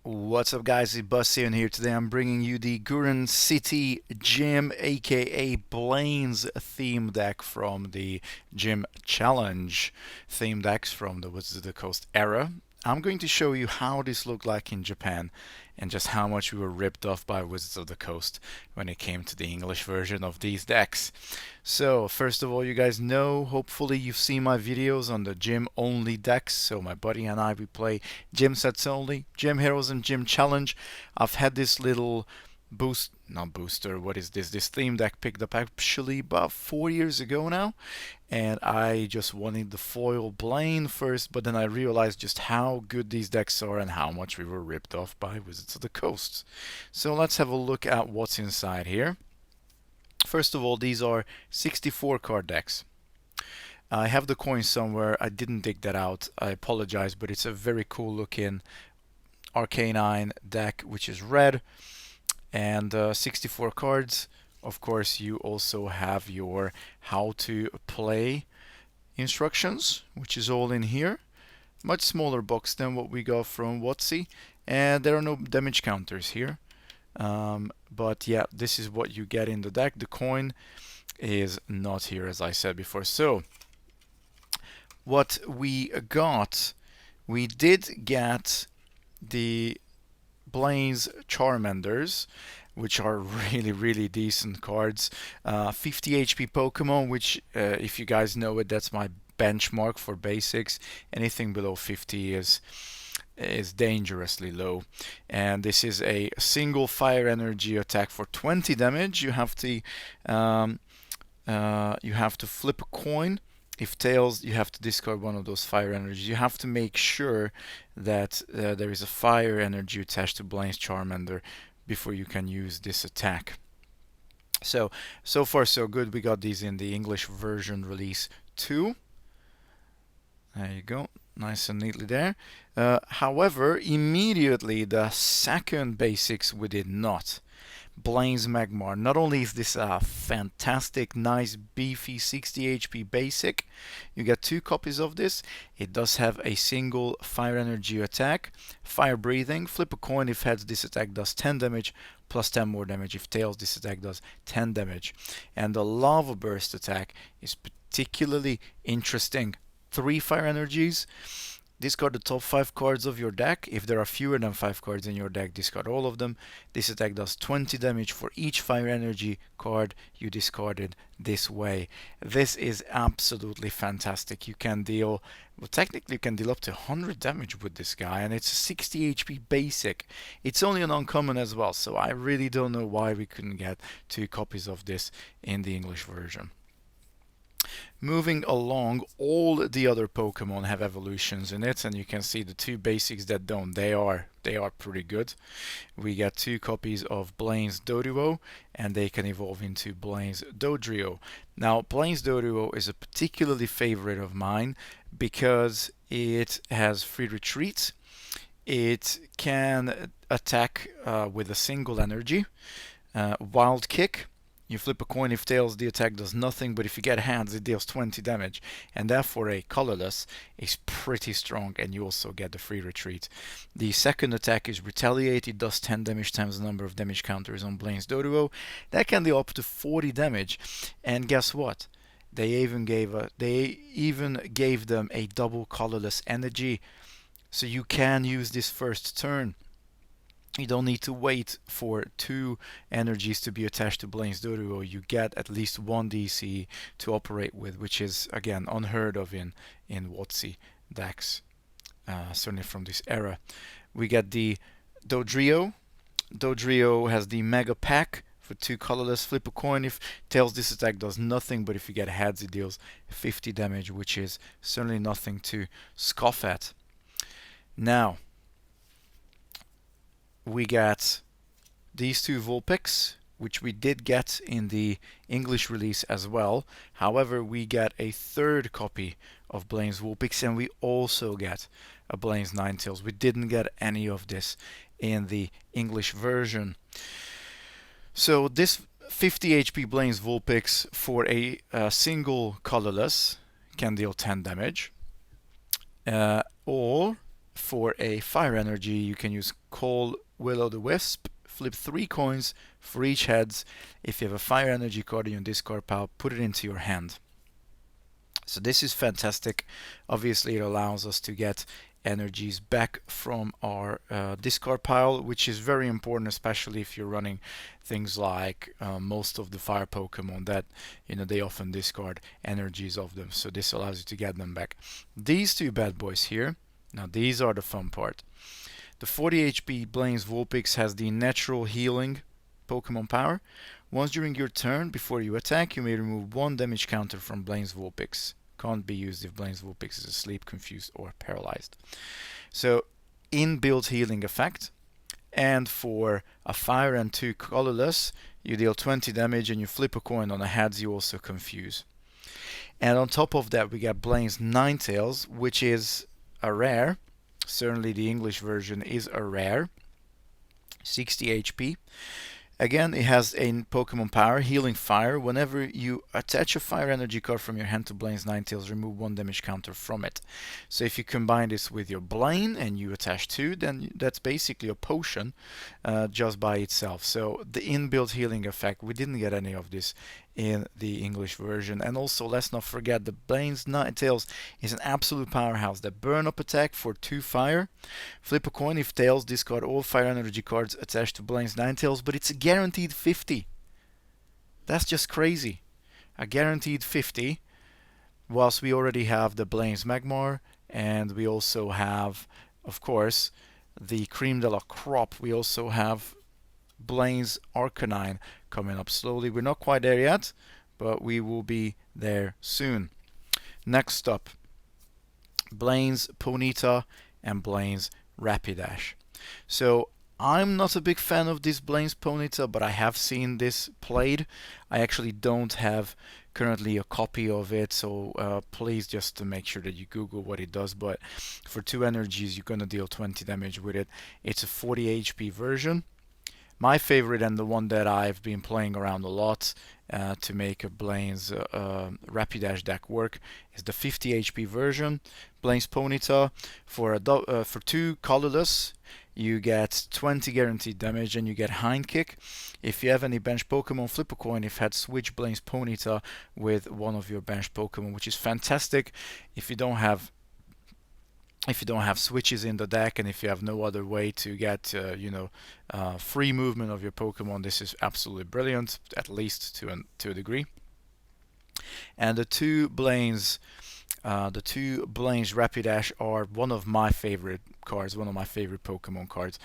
What's up guys, it's Bus here, and here today I'm bringing you the Guren City Gym aka Blaine's theme deck from the Gym Challenge theme decks from the Wizards of the Coast era. I'm going to show you how this looked like in Japan and just how much we were ripped off by Wizards of the Coast when it came to the English version of these decks. So first of all, you guys know, hopefully you've seen my videos on the gym only decks. So my buddy and I, we play gym sets only, gym heroes and gym challenge. I've had this little not booster, what is this theme deck picked up actually about 4 years ago now, and I just wanted the foil Blaine first, but then I realized just how good these decks are and how much we were ripped off by Wizards of the Coast. So let's have a look at what's inside here. First of all, these are 64 card decks. I have the coin somewhere, I didn't dig that out, I apologize, but it's a very cool looking Arcanine deck which is red, and 64 cards. Of course, you also have your how to play instructions, which is all in here. Much smaller box than what we got from WotC, and there are no damage counters here. But yeah, this is what you get in the deck. The coin is not here, as I said before. So what we got, we did get the Blaine's Charmanders, which are really decent cards. 50 HP Pokemon, which if you guys know it, that's my benchmark for basics. Anything below 50 is dangerously low. And this is a single fire energy attack for 20 damage. You have to flip a coin. If tails, you have to discard one of those fire energies. You have to make sure that there is a fire energy attached to Blaine's Charmander before you can use this attack. So far so good. We got these in the English version release 2. There you go, nice and neatly there. However, immediately the second basics we did not. Blaine's Magmar. Not only is this a fantastic, nice, beefy 60 HP basic, you get 2 copies of this. It does have a single fire energy attack, fire breathing. Flip a coin. If heads, this attack does 10 damage, plus 10 more damage. If tails, this attack does 10 damage. And the lava burst attack is particularly interesting. 3 fire energies. Discard the top 5 cards of your deck. If there are fewer than 5 cards in your deck, discard all of them. This attack does 20 damage for each fire energy card you discarded this way. This is absolutely fantastic. You can deal, well, technically you can deal up to 100 damage with this guy, and it's a 60 HP basic. It's only an uncommon as well, so I really don't know why we couldn't get 2 copies of this in the English version. Moving along, all the other Pokemon have evolutions in it, and you can see the 2 basics that don't. They are pretty good. We got 2 copies of Blaine's Doduo, and they can evolve into Blaine's Dodrio. Now, Blaine's Doduo is a particularly favorite of mine because it has free retreat. It can attack with a single energy, wild kick. You flip a coin. If tails, the attack does nothing, but if you get hands, it deals 20 damage, and therefore a colorless is pretty strong, and you also get the free retreat. The second attack is retaliate. It does 10 damage times the number of damage counters on Blaine's Doduo. That can deal up to 40 damage, and guess what? They even gave them a double colorless energy, so you can use this first turn. You don't need to wait for 2 energies to be attached to Blaine's Doduo. You get at least 1 DC to operate with, which is, again, unheard of in WotC decks, certainly from this era. We get the Dodrio. Dodrio has the Mega Pack for 2 colorless. Flip a coin. If tails, this attack does nothing, but if you get heads, it deals 50 damage, which is certainly nothing to scoff at. Now, we got these 2 Vulpix, which we did get in the English release as well. However, we get a 3rd copy of Blaine's Vulpix, and we also get a Blaine's Ninetales. We didn't get any of this in the English version. So this 50 HP Blaine's Vulpix for a single colorless can deal 10 damage. Or for a fire energy, you can use Call Will-o'-the-Wisp, flip 3 coins for each heads. If you have a fire energy card in your discard pile, put it into your hand. So this is fantastic. Obviously, it allows us to get energies back from our discard pile, which is very important, especially if you're running things like most of the fire Pokemon that they often discard energies of them. So this allows you to get them back. These two bad boys here. Now these are the fun part. The 40 HP Blaine's Vulpix has the natural healing Pokemon power. Once during your turn, before you attack, you may remove 1 damage counter from Blaine's Vulpix. Can't be used if Blaine's Vulpix is asleep, confused, or paralyzed. So, inbuilt healing effect. And for a fire and 2 colorless, you deal 20 damage and you flip a coin on the heads, you also confuse. And on top of that, we got Blaine's Ninetales, which is a rare. Certainly the English version is a rare. 60 HP. Again, it has a Pokemon power, Healing Fire. Whenever you attach a fire energy card from your hand to Blaine's Ninetales, remove 1 damage counter from it. So if you combine this with your Blaine and you attach 2, then that's basically a potion just by itself. So the inbuilt healing effect, we didn't get any of this in the English version. And also, let's not forget, the Blaine's Ninetales is an absolute powerhouse. The burn up attack for 2 fire. Flip a coin. If tails, discard all fire energy cards attached to Blaine's Ninetales, but it's a guaranteed 50. That's just crazy. A guaranteed 50, whilst we already have the Blaine's Magmar, and we also have, of course, the Cream de la Crop. We also have Blaine's Arcanine coming up slowly. We're not quite there yet, but we will be there soon. Next up, Blaine's Ponyta and Blaine's Rapidash. So I'm not a big fan of this Blaine's Ponyta, but I have seen this played. I actually don't have currently a copy of it, so please just to make sure that you Google what it does. But for 2 energies, you're gonna deal 20 damage with it. It's a 40 HP version. My favorite, and the one that I've been playing around a lot to make a Blaine's Rapidash deck work, is the 50 HP version. Blaine's Ponyta, for 2 colorless, you get 20 guaranteed damage and you get Hind Kick. If you have any bench Pokemon, flip a coin. If had switch Blaine's Ponyta with one of your bench Pokemon, which is fantastic. If you don't have switches in the deck, and if you have no other way to get free movement of your Pokemon, this is absolutely brilliant, at least to a degree. And the two Blaine's Rapidash are one of my favorite cards, one of my favorite Pokemon cards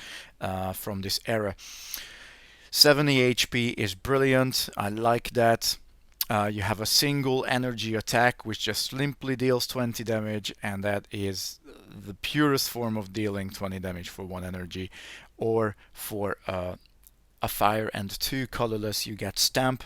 from this era. 70 HP is brilliant. I like that. You have a single energy attack which just simply deals 20 damage, and that is the purest form of dealing 20 damage for 1 energy. Or for a fire and 2 colorless, you get Stamp.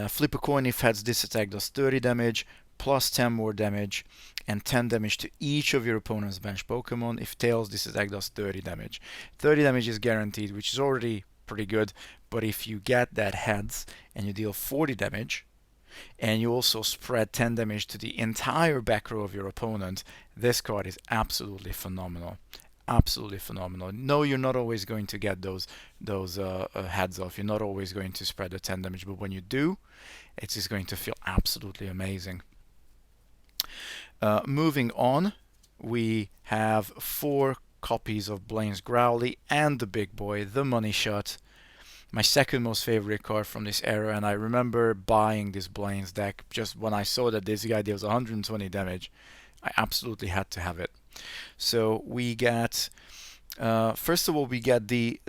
Flip a coin. If heads, this attack does 30 damage plus 10 more damage and 10 damage to each of your opponent's bench Pokemon. If tails, this attack does 30 damage. 30 damage is guaranteed, which is already pretty good, but if you get that heads and you deal 40 damage and you also spread 10 damage to the entire back row of your opponent, this card is absolutely phenomenal. Absolutely phenomenal. No, you're not always going to get those heads off. You're not always going to spread the 10 damage, but when you do, it is going to feel absolutely amazing. Moving on, we have 4 copies of Blaine's Growly and the big boy, the Money Shot. My second most favorite card from this era, and I remember buying this Blaine's deck just when I saw that this guy deals 120 damage. I absolutely had to have it. So we get, first of all, we get the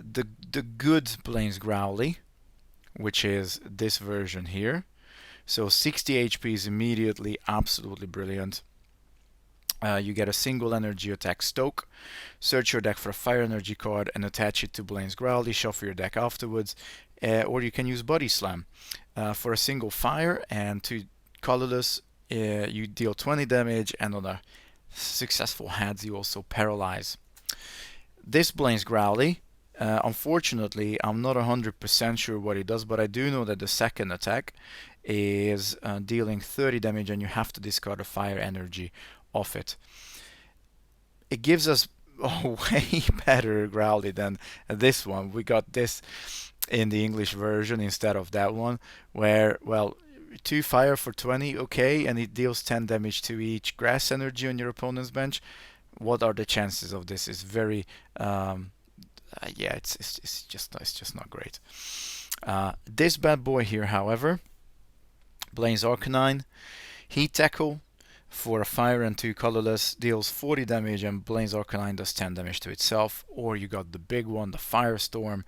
good Blaine's Growly, which is this version here. So 60 HP is immediately absolutely brilliant. You get a single energy attack Stoke. Search your deck for a fire energy card and attach it to Blaine's Growly. Shuffle your deck afterwards. Or you can use Body Slam. For a single fire and 2 colorless, you deal 20 damage, and on a successful heads, you also paralyze. This Blaine's Growly, unfortunately, I'm not 100% sure what it does, but I do know that the second attack is dealing 30 damage and you have to discard a fire energy off it. it gives us a way better Growly than this one. We got this in the English version instead of that one, where, well, 2 fire for 20, okay, and it deals 10 damage to each grass energy on your opponent's bench. What are the chances of this? Is very, yeah, it's just not great. This bad boy here, however, Blaine's Arcanine, Heat Tackle for a fire and 2 colorless deals 40 damage, and Blaine's Arcanine does 10 damage to itself. Or you got the big one, the Firestorm,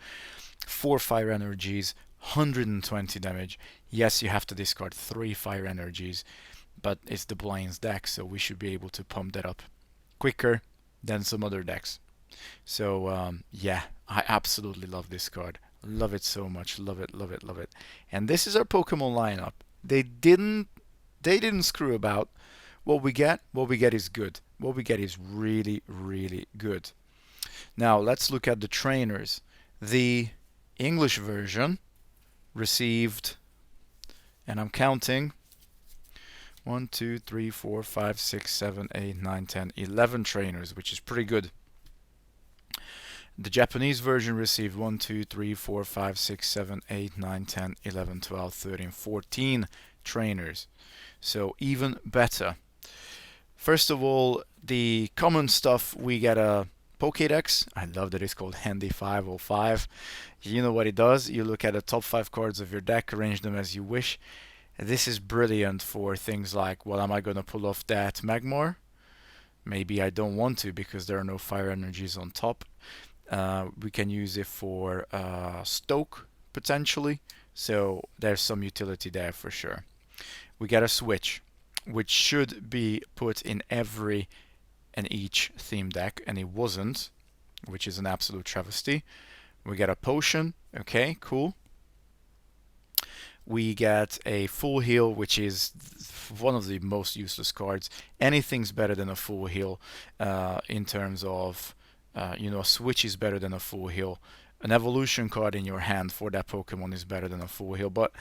4 fire energies, 120 damage. Yes, you have to discard 3 fire energies, but it's the Blaine's deck, so we should be able to pump that up quicker than some other decks. So yeah, I absolutely love this card. Love it so much. Love it, love it, love it. And this is our Pokemon lineup. They didn't screw about. What we get is good. What we get is really, really good. Now let's look at the trainers. The English version received, and I'm counting, 1, 2, 3, 4, 5, 6, 7, 8, 9, 10, 11 trainers, which is pretty good. The Japanese version received 1, 2, 3, 4, 5, 6, 7, 8, 9, 10, 11, 12, 13, 14 trainers. So even better. First of all, the common stuff, we get a Pokédex. I love that it's called Handy 505. You know what it does? You look at the top 5 cards of your deck, arrange them as you wish. This is brilliant for things like, well, am I going to pull off that Magmar? Maybe I don't want to because there are no fire energies on top. We can use it for Stoke, potentially. So there's some utility there for sure. We get a Switch, which should be put in every and each theme deck, and it wasn't, which is an absolute travesty. We get a Potion. Okay, cool. We get a Full Heal, which is one of the most useless cards. Anything's better than a Full Heal in terms of, a Switch is better than a Full Heal. An evolution card in your hand for that Pokemon is better than a Full Heal, but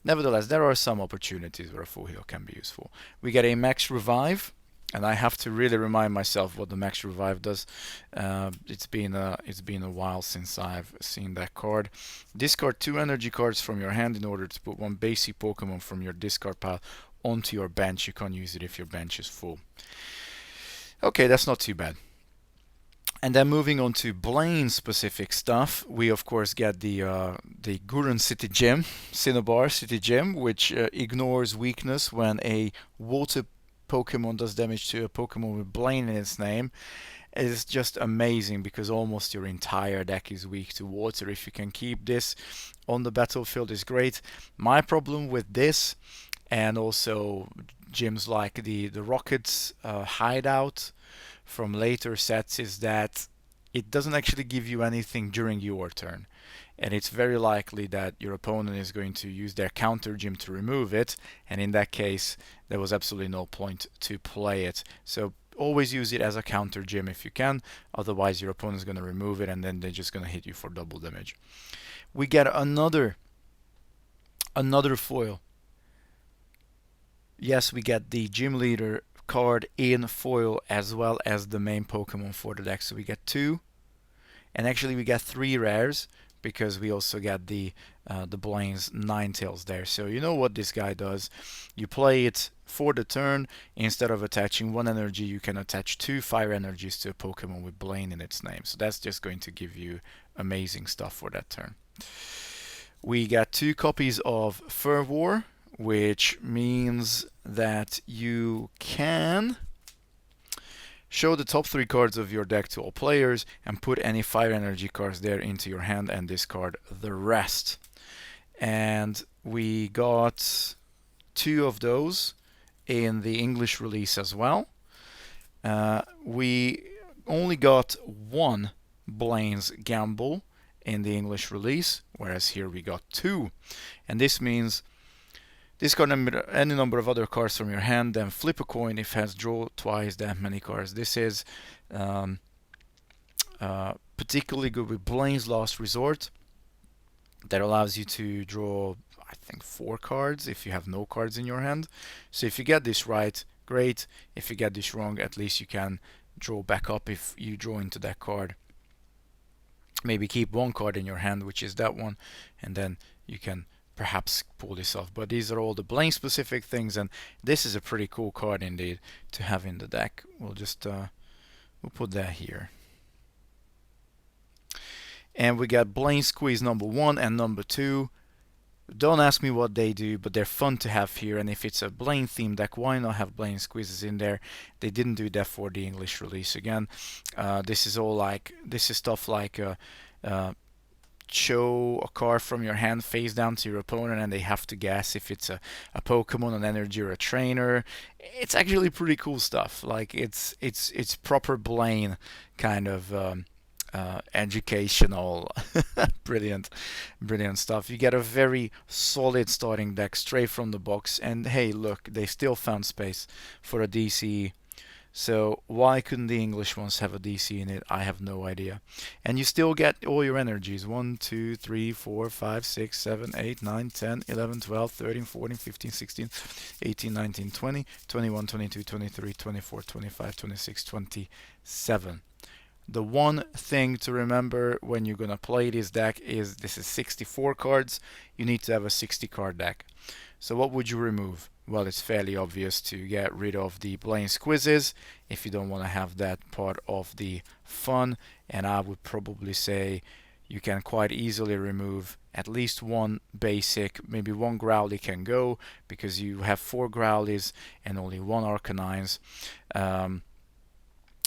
nevertheless, there are some opportunities where a Full Heal can be useful. We get a Max Revive, and I have to really remind myself what the Max Revive does. It's been a while since I've seen that card. Discard 2 energy cards from your hand in order to put 1 basic Pokemon from your discard pile onto your bench. You can't use it if your bench is full. Okay, that's not too bad. And then moving on to Blaine specific stuff, we of course get the Guren City Gym, Cinnabar City Gym, which ignores weakness when a water Pokemon does damage to a Pokemon with Blaine in its name. It is just amazing because almost your entire deck is weak to water. If you can keep this on the battlefield is great. My problem with this, and also gyms like the Rockets Hideout from later sets, is that it doesn't actually give you anything during your turn, and it's very likely that your opponent is going to use their counter gym to remove it, and in that case there was absolutely no point to play it. So always use it as a counter gym if you can, otherwise your opponent is going to remove it and then they're just going to hit you for double damage. We get another foil. Yes, we get the gym leader card in foil as well as the main Pokemon for the deck. So we get 2, and actually we get 3 rares because we also get the Blaine's Ninetales there. So you know what this guy does. You play it for the turn. Instead of attaching 1 energy, you can attach 2 fire energies to a Pokemon with Blaine in its name. So that's just going to give you amazing stuff for that turn. We got 2 copies of Fervor, which means that you can show the top 3 cards of your deck to all players and put any fire energy cards there into your hand and discard the rest. And we got 2 of those in the English release as well. We only got 1 Blaine's Gamble in the English release, whereas here we got 2. And this means discard any number of other cards from your hand, then flip a coin if it has draw twice that many cards. This is particularly good with Blaine's Last Resort. That allows you to draw, I think, 4 cards if you have no cards in your hand. So if you get this right, great. If you get this wrong, at least you can draw back up if you draw into that card. Maybe keep one card in your hand, which is that one, and then you can perhaps pull this off. But these are all the Blaine specific things, and this is a pretty cool card indeed to have in the deck. We'll just we'll put that here. And we got Blaine Squeeze number 1 and number 2. Don't ask me what they do, but they're fun to have here. And if it's a Blaine themed deck, why not have Blaine Squeezes in there? They didn't do that for the English release. Again, this is stuff like show a card from your hand face down to your opponent, and they have to guess if it's a Pokemon, an energy, or a trainer. It's actually pretty cool stuff. Like it's proper Blaine kind of educational. brilliant stuff. You get a very solid starting deck straight from the box, and hey, look, they still found space for a DC. So why couldn't the English ones have a DC in it? I have no idea. And you still get all your energies: 1 2 3 4 5 6 7 8 9 10 11 12 13 14 15 16 18 19 20 21 22 23 24 25 26 27. The one thing to remember when you're going to play this deck is this is 64 cards. You need to have a 60 card deck. So what would you remove? Well, it's fairly obvious to get rid of the Blaine Squizzes if you don't want to have that part of the fun. And I would probably say you can quite easily remove at least one basic, maybe one Growly can go, because you have 4 Growlies and only 1 Arcanines.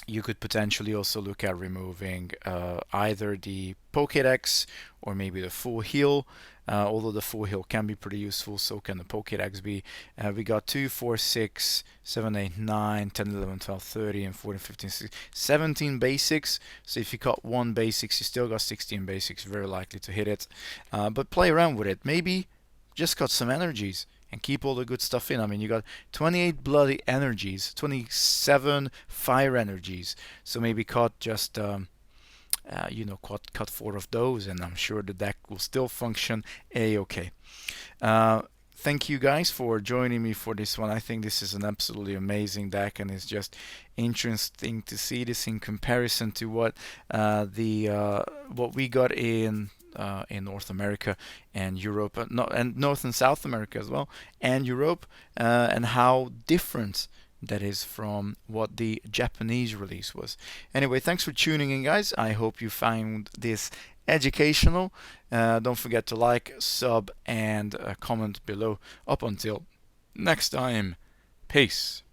You could potentially also look at removing either the Pokédex or maybe the full heal. Although the full heal can be pretty useful, so can the Pokédex be. We got 2, 4, 6, 7, 8, 9, 10, 11, 12, 13, and 14, 15, 16, 17 basics. So if you got 1 basics, you still got 16 basics, very likely to hit it. But play around with it. Maybe just got some energies and keep all the good stuff in. I mean, you got 28 bloody energies, 27 fire energies. So maybe cut just cut 4 of those, and I'm sure the deck will still function a-okay. Thank you guys for joining me for this one. I think this is an absolutely amazing deck, and it's just interesting to see this in comparison to what we got in North America and Europe, and North and South America as well, and Europe, and how different that is from what the Japanese release was. Anyway, thanks for tuning in, guys. I hope you found this educational. Don't forget to like, sub, and comment below. Up until next time, peace.